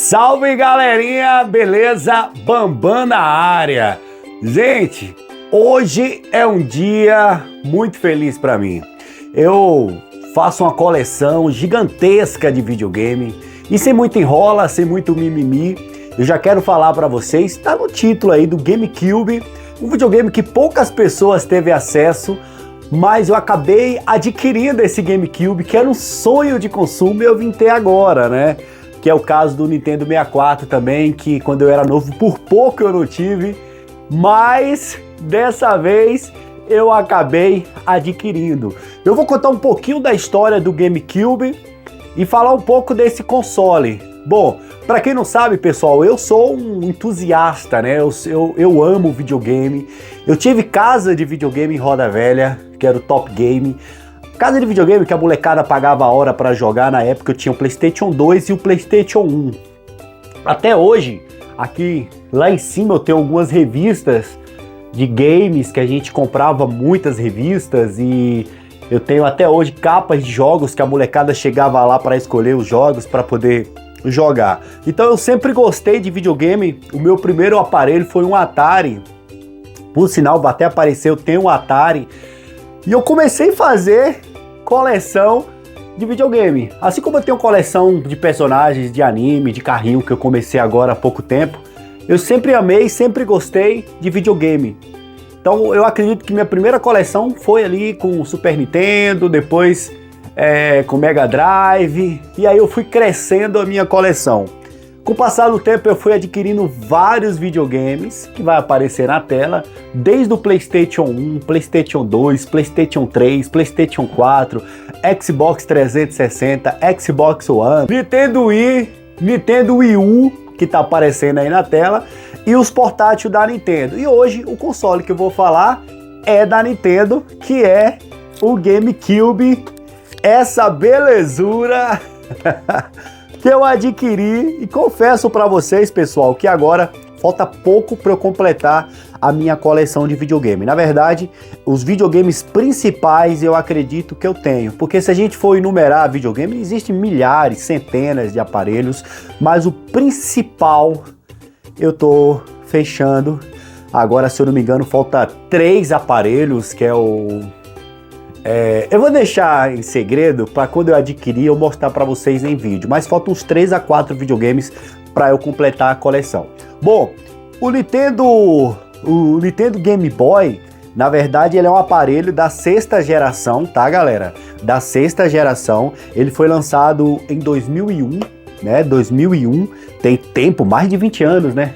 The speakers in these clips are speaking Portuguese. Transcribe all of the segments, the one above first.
Salve galerinha, beleza? Bambam na área. Gente, hoje é um dia muito feliz para mim. Eu faço uma coleção gigantesca de videogame e sem muito enrola, sem muito mimimi, eu já quero falar para vocês, tá no título aí do GameCube, um videogame que poucas pessoas teve acesso, mas eu acabei adquirindo esse GameCube, que era um sonho de consumo e eu vim ter agora, né? Que é o caso do Nintendo 64 também, que quando eu era novo, por pouco eu não tive, mas dessa vez eu acabei adquirindo. Eu vou contar um pouquinho da história do GameCube e falar um pouco desse console. Bom, para quem não sabe, pessoal, eu sou um entusiasta, né? Eu amo videogame. Eu tive casa de videogame em Roda Velha, que era o Top Game. Casa de videogame que a molecada pagava a hora para jogar. Na época eu tinha o PlayStation 2 e o PlayStation 1. Até hoje, aqui lá em cima eu tenho algumas revistas de games que a gente comprava, muitas revistas, e eu tenho até hoje capas de jogos que a molecada chegava lá para escolher os jogos para poder jogar. Então eu sempre gostei de videogame. O meu primeiro aparelho foi um Atari. Por sinal, vai até aparecer, eu tenho um Atari. E eu comecei a fazer coleção de videogame. Assim como eu tenho coleção de personagens de anime, de carrinho, que eu comecei agora há pouco tempo, eu sempre amei, sempre gostei de videogame. Então eu acredito que minha primeira coleção foi ali com o Super Nintendo, depois com o Mega Drive, e aí eu fui crescendo a minha coleção. Com o passar do tempo eu fui adquirindo vários videogames que vai aparecer na tela, desde o PlayStation 1, PlayStation 2, PlayStation 3, PlayStation 4, Xbox 360, Xbox One, Nintendo Wii, Nintendo Wii U, que tá aparecendo aí na tela, e os portáteis da Nintendo. E hoje o console que eu vou falar é da Nintendo, que é o GameCube, essa belezura que eu adquiri, e confesso para vocês, pessoal, que agora falta pouco para eu completar a minha coleção de videogame. Na verdade, os videogames principais eu acredito que eu tenho, porque se a gente for enumerar videogame, existem milhares, centenas de aparelhos, mas o principal eu tô fechando. Agora, se eu não me engano, falta 3 aparelhos, que é o... eu vou deixar em segredo para quando eu adquirir eu mostrar para vocês em vídeo, mas faltam uns 3 a 4 videogames para eu completar a coleção. Bom, o Nintendo Game Boy, na verdade ele é um aparelho da 6ª geração, tá galera? Da 6ª geração, ele foi lançado em 2001, né? 2001, tem tempo, mais de 20 anos, né?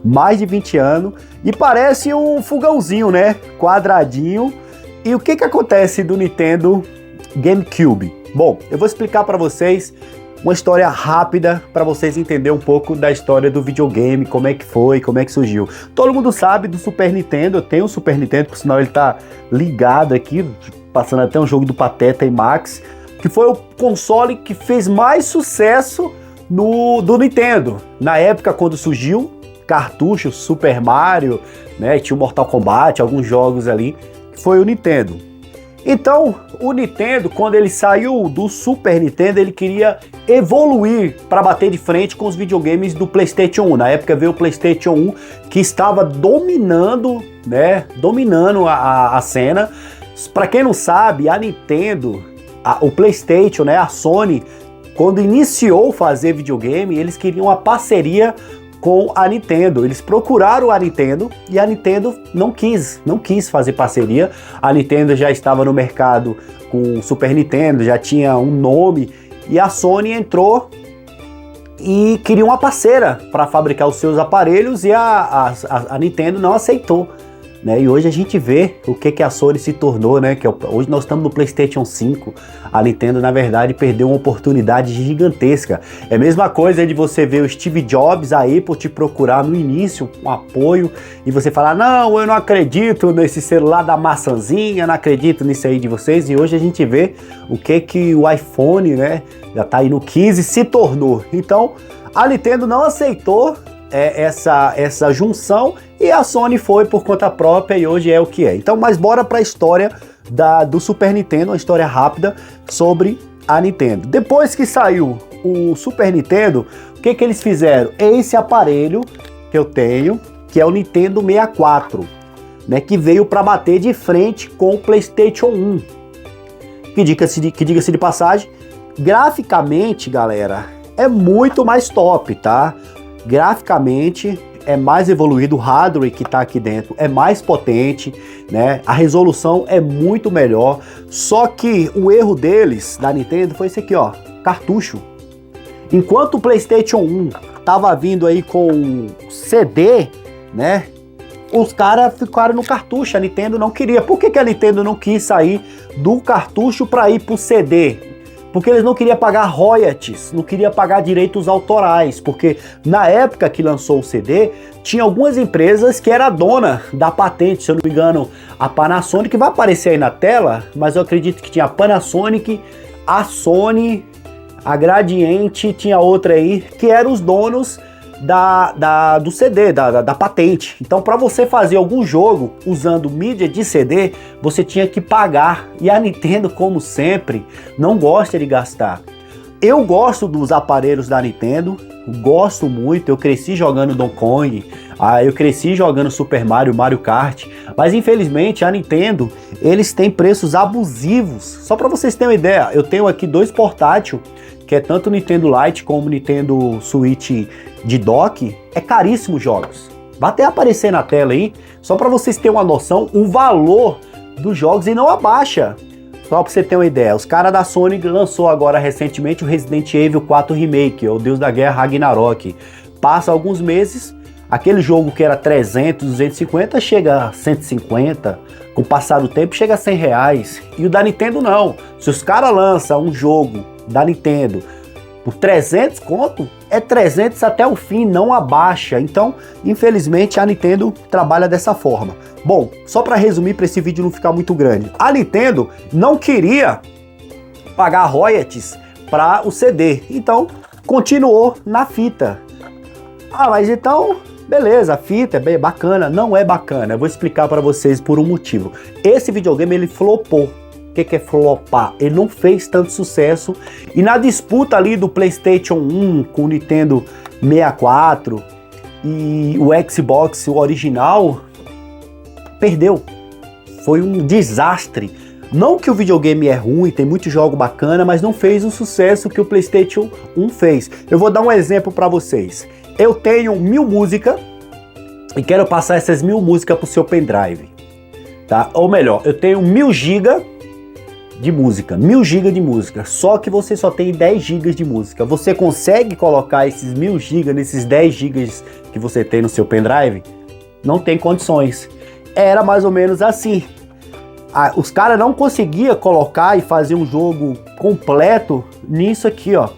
Mais de 20 anos, e parece um fogãozinho, né? Quadradinho. E o que acontece do Nintendo GameCube? Bom, eu vou explicar para vocês uma história rápida para vocês entenderem um pouco da história do videogame, como é que foi, como é que surgiu. Todo mundo sabe do Super Nintendo, eu tenho o Super Nintendo, por sinal ele tá ligado aqui, passando até um jogo do Pateta e Max, que foi o console que fez mais sucesso do Nintendo. Na época quando surgiu, cartucho, Super Mario, né, tinha o Mortal Kombat, alguns jogos ali, foi o Nintendo. Então, o Nintendo, quando ele saiu do Super Nintendo, ele queria evoluir para bater de frente com os videogames do PlayStation 1. Na época veio o PlayStation 1, que estava dominando, né, dominando a cena. Para quem não sabe, a Nintendo, o PlayStation, né, a Sony, quando iniciou fazer videogame, eles queriam uma parceria com a Nintendo. Eles procuraram a Nintendo e a Nintendo não quis fazer parceria. A Nintendo já estava no mercado com o Super Nintendo, já tinha um nome, e a Sony entrou e queria uma parceira para fabricar os seus aparelhos, e a Nintendo não aceitou, né? E hoje a gente vê o que a Sony se tornou, né? Hoje nós estamos no PlayStation 5. A Nintendo, na verdade, perdeu uma oportunidade gigantesca. É a mesma coisa de você ver o Steve Jobs, a Apple te procurar no início um apoio e você falar: não, eu não acredito nesse celular da maçãzinha, não acredito nisso aí de vocês. E hoje a gente vê o que o iPhone, né, já tá aí no 15, se tornou. Então, a Nintendo não aceitou essa junção, e a Sony foi por conta própria, e hoje é o que é. Então, mas bora para a história do Super Nintendo, uma história rápida sobre a Nintendo. Depois que saiu o Super Nintendo, o que eles fizeram? Esse aparelho que eu tenho, que é o Nintendo 64, né, que veio para bater de frente com o PlayStation 1. Que diga-se de passagem, graficamente, galera, é muito mais top, tá? Graficamente é mais evoluído, o hardware que tá aqui dentro é mais potente, né? A resolução é muito melhor. Só que o erro deles, da Nintendo, foi esse aqui, ó, cartucho. Enquanto o PlayStation 1 tava vindo aí com CD, né? Os caras ficaram no cartucho, a Nintendo não queria. Por que a Nintendo não quis sair do cartucho para ir pro CD? Porque eles não queriam pagar royalties, não queriam pagar direitos autorais, porque na época que lançou o CD, tinha algumas empresas que era dona da patente, se eu não me engano, a Panasonic, vai aparecer aí na tela, mas eu acredito que tinha a Panasonic, a Sony, a Gradiente, tinha outra aí, que eram os donos do CD, da patente. Então, para você fazer algum jogo usando mídia de CD, você tinha que pagar. E a Nintendo, como sempre, não gosta de gastar. Eu gosto dos aparelhos da Nintendo, gosto muito. Eu cresci jogando Donkey Kong, eu cresci jogando Super Mario, Mario Kart. Mas infelizmente a Nintendo, eles têm preços abusivos. Só para vocês terem uma ideia, eu tenho aqui 2 portáteis, que é tanto o Nintendo Lite como o Nintendo Switch de dock, é caríssimo os jogos. Vai até aparecer na tela aí, só para vocês terem uma noção, o valor dos jogos e não abaixa. Só para você ter uma ideia, os caras da Sony lançou agora recentemente o Resident Evil 4 Remake, o Deus da Guerra Ragnarok. Passa alguns meses, aquele jogo que era 300, 250 chega a 150, com o passar do tempo chega a 100 reais. E o da Nintendo não, se os caras lançam um jogo da Nintendo por 300 conto, é 300 até o fim, não abaixa. Então, infelizmente, a Nintendo trabalha dessa forma. Bom, só para resumir, para esse vídeo não ficar muito grande, a Nintendo não queria pagar royalties para o CD, então continuou na fita. Mas então, beleza, a fita é bem bacana. Não é bacana, eu vou explicar para vocês por um motivo. Esse videogame, ele flopou. O que é flopar? Ele não fez tanto sucesso, e na disputa ali do PlayStation 1 com o Nintendo 64 e o Xbox o original, perdeu. Foi um desastre. Não que o videogame é ruim, tem muito jogo bacana, mas não fez o sucesso que o PlayStation 1 fez. Eu vou dar um exemplo para vocês. Eu tenho 1000 músicas e quero passar essas 1000 músicas pro seu pendrive, tá? Ou melhor, eu tenho 1000 GB de música, 1000 GB de música, só que você só tem 10 GB de música. Você consegue colocar esses 1000 GB nesses 10 GB que você tem no seu pendrive? Não tem condições. Era mais ou menos assim. Os caras não conseguiam colocar e fazer um jogo completo nisso aqui, ó.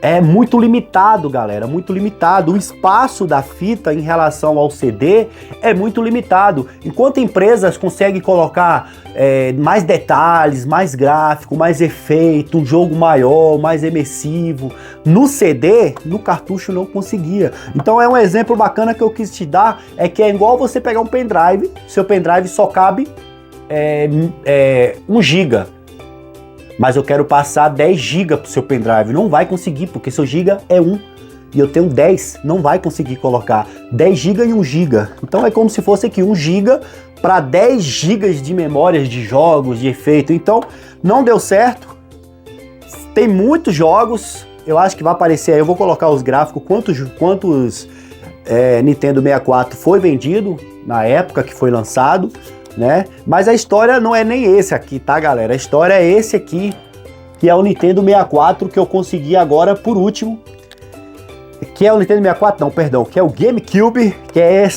É muito limitado, galera, muito limitado. O espaço da fita em relação ao CD é muito limitado. Enquanto empresas conseguem colocar mais detalhes, mais gráfico, mais efeito, um jogo maior, mais imersivo, no CD, no cartucho não conseguia. Então é um exemplo bacana que eu quis te dar, é que é igual você pegar um pendrive, seu pendrive só cabe 1 GB. Mas eu quero passar 10 GB pro seu pendrive. Não vai conseguir, porque seu giga é 1. E eu tenho 10, não vai conseguir colocar 10 GB em 1 GB. Então é como se fosse aqui 1 GB para 10 GB de memórias de jogos, de efeito. Então não deu certo. Tem muitos jogos, eu acho que vai aparecer aí, eu vou colocar os gráficos, quantos Nintendo 64 foi vendido na época que foi lançado, né? Mas a história não é nem esse aqui, tá, galera? A história é esse aqui, que é o Nintendo 64 que eu consegui agora por último. Que é o Nintendo 64, não, perdão, que é o GameCube, que é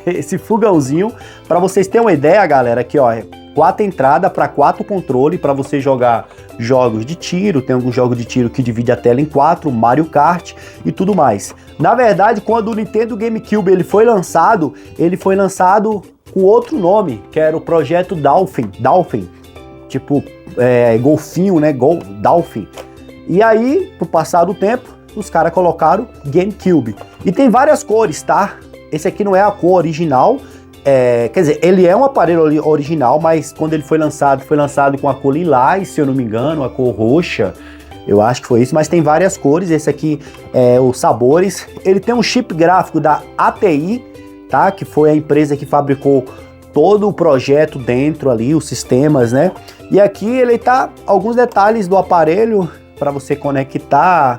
esse fogãozinho. Para vocês terem uma ideia, galera, aqui ó, 4 entradas para 4 controles para você jogar jogos de tiro. Tem alguns jogos de tiro que divide a tela em 4, Mario Kart e tudo mais. Na verdade, quando o Nintendo GameCube ele foi lançado com outro nome, que era o projeto Dolphin, tipo golfinho, né, Dolphin. E aí, por passar do tempo, os caras colocaram GameCube. E tem várias cores, tá? Esse aqui não é a cor original, quer dizer, ele é um aparelho original, mas quando ele foi lançado com a cor lilás, se eu não me engano, a cor roxa, eu acho que foi isso, mas tem várias cores. Esse aqui é os sabores. Ele tem um chip gráfico da ATI, tá? Que foi a empresa que fabricou todo o projeto dentro ali, os sistemas, né? E aqui ele tá alguns detalhes do aparelho para você conectar,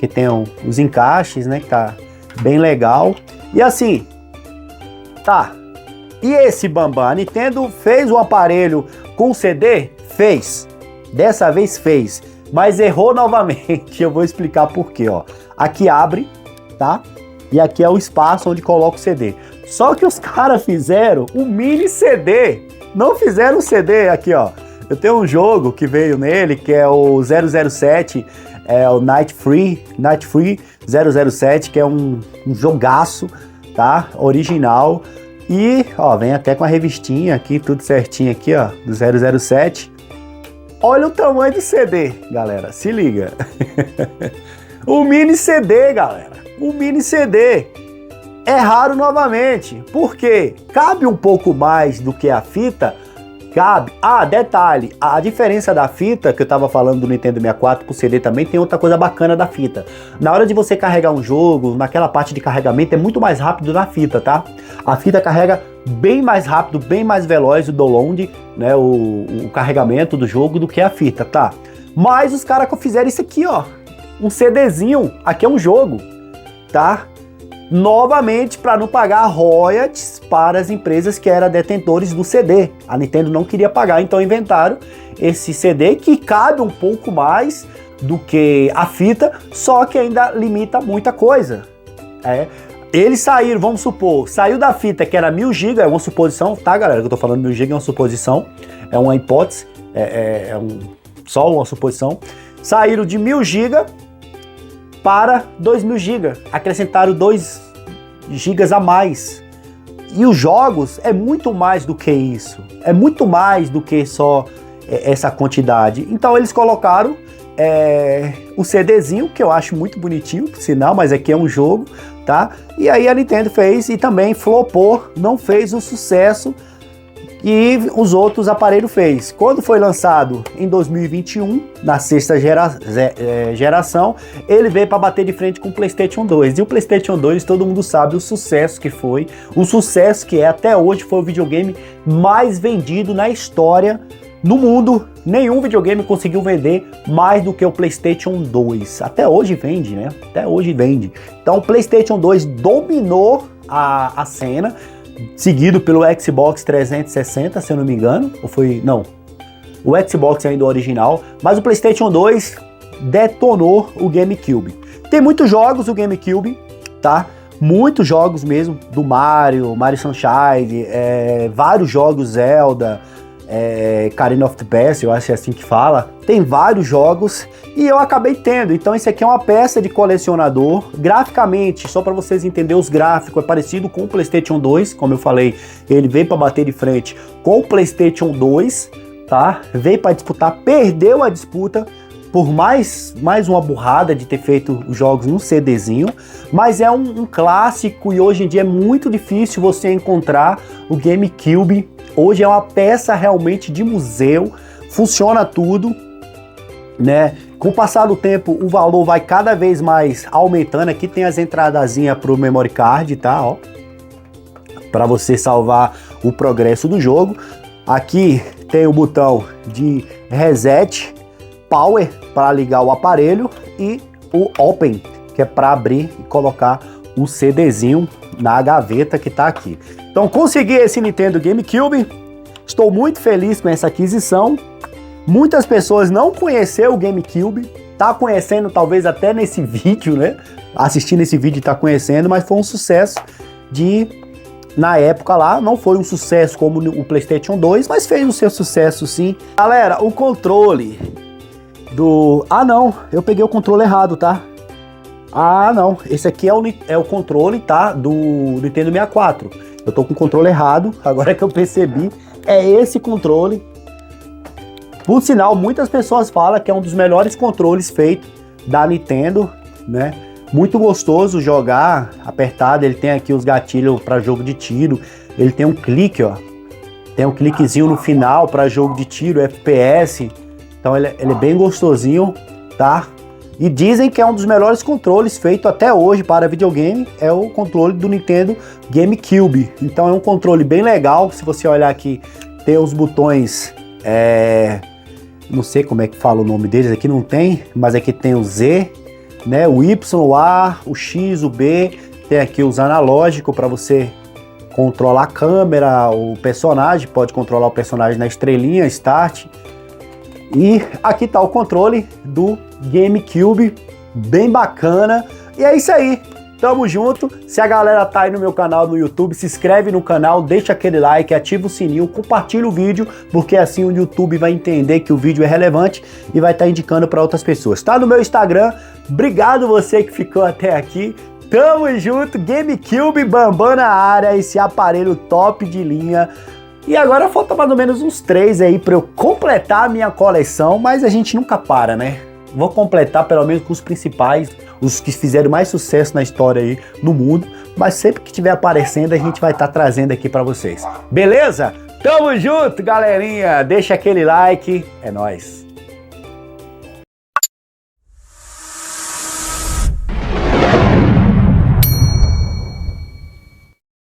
que tem os encaixes, né? Que tá bem legal. E assim, tá. E esse Bambam, a Nintendo fez o aparelho com CD? Fez. Dessa vez fez, mas errou novamente. Eu vou explicar por quê, ó. Aqui abre, tá? E aqui é o espaço onde coloca o CD. Só que os caras fizeram um mini CD. Não fizeram o CD aqui, ó. Eu tenho um jogo que veio nele, que é o 007, o Night Free 007, que é um jogaço, tá? Original. E, ó, vem até com a revistinha aqui, tudo certinho aqui, ó, do 007. Olha o tamanho do CD, galera, se liga. O mini CD, galera, o mini CD. É raro novamente, porque cabe um pouco mais do que a fita, cabe. Ah, detalhe, a diferença da fita, que eu tava falando do Nintendo 64 pro CD também, tem outra coisa bacana da fita. Na hora de você carregar um jogo, naquela parte de carregamento, é muito mais rápido na fita, tá? A fita carrega bem mais rápido, bem mais veloz o download, né, o carregamento do jogo do que a fita, tá? Mas os caras fizeram isso aqui, ó, um CDzinho, aqui é um jogo, tá? Novamente para não pagar royalties para as empresas que eram detentores do CD. A Nintendo não queria pagar, então inventaram esse CD que cabe um pouco mais do que a fita, só que ainda limita muita coisa. Eles saíram, vamos supor, saiu da fita que era 1000 GB, é uma suposição, tá, galera? Que eu tô falando 1000 GB é uma suposição, é uma hipótese, só uma suposição. Saíram de 1000 GB para 2000 GB, acrescentaram 2 GB a mais. E os jogos é muito mais do que isso, é muito mais do que só essa quantidade. Então eles colocaram o CDzinho, que eu acho muito bonitinho, por sinal, mas aqui é um jogo, tá? E aí a Nintendo fez e também flopou, não fez o sucesso que os outros aparelhos fez. Quando foi lançado em 2021, na sexta geração, ele veio para bater de frente com o PlayStation 2. E o PlayStation 2, todo mundo sabe o sucesso que foi, o sucesso que é até hoje, foi o videogame mais vendido na história. No mundo, nenhum videogame conseguiu vender mais do que o PlayStation 2. Até hoje vende, né? Até hoje vende. Então o PlayStation 2 dominou a cena, seguido pelo Xbox 360, se eu não me engano. Ou foi... Não. O Xbox ainda é original, mas o PlayStation 2 detonou o GameCube. Tem muitos jogos do GameCube, tá? Muitos jogos mesmo, do Mario Sunshine, vários jogos Zelda... Ocarina of Time, eu acho que é assim que fala. Tem vários jogos e eu acabei tendo. Então isso aqui é uma peça de colecionador. Graficamente, só para vocês entenderem os gráficos, é parecido com o PlayStation 2, como eu falei, ele veio para bater de frente com o PlayStation 2, tá? Veio para disputar, perdeu a disputa por mais uma burrada de ter feito os jogos no CDzinho, mas é um clássico e hoje em dia é muito difícil você encontrar o GameCube. Hoje é uma peça realmente de museu, funciona tudo, né? Com o passar do tempo, o valor vai cada vez mais aumentando. Aqui tem as entradazinhas para o memory card, tá? Ó, para você salvar o progresso do jogo. Aqui tem o botão de reset, power para ligar o aparelho e o open, que é para abrir e colocar o CDzinho na gaveta que tá aqui. Então consegui esse Nintendo GameCube, estou muito feliz com essa aquisição. Muitas pessoas não conheceram o GameCube, tá conhecendo talvez até nesse vídeo, né? Assistindo esse vídeo e tá conhecendo, mas foi um sucesso na época lá, não foi um sucesso como o PlayStation 2, mas fez o seu sucesso sim. Galera, o controle do... Ah não, eu peguei o controle errado, tá? Ah não, esse aqui é o controle, tá? Do Nintendo 64. Eu tô com o controle errado, agora que eu percebi, é esse controle. Por sinal, muitas pessoas falam que é um dos melhores controles feitos da Nintendo, né? muito gostoso jogar, apertado. Ele tem aqui os gatilhos para jogo de tiro, ele tem um clique, ó. Tem um cliquezinho no final para jogo de tiro, FPS. Então ele é bem gostosinho, tá? E dizem que é um dos melhores controles feito até hoje para videogame, é o controle do Nintendo GameCube. Então é um controle bem legal. Se você olhar aqui, tem os botões, não sei como é que fala o nome deles, aqui não tem, mas aqui tem o Z, né? O Y, o A, o X, o B. Tem aqui os analógicos para você controlar a câmera, o personagem, pode controlar o personagem na estrelinha, Start. E aqui tá o controle do GameCube, bem bacana. E é isso aí, tamo junto. Se a galera tá aí no meu canal no YouTube, se inscreve no canal, deixa aquele like, ativa o sininho, compartilha o vídeo, porque assim o YouTube vai entender que o vídeo é relevante e vai estar indicando para outras pessoas. Tá no meu Instagram, obrigado você que ficou até aqui. Tamo junto, GameCube Bambam na área, esse aparelho top de linha. E agora falta mais ou menos uns 3 aí para eu completar a minha coleção, mas a gente nunca para, né? Vou completar pelo menos com os principais, os que fizeram mais sucesso na história aí no mundo, mas sempre que estiver aparecendo a gente vai estar trazendo aqui para vocês. Beleza? Tamo junto, galerinha! Deixa aquele like, é nóis!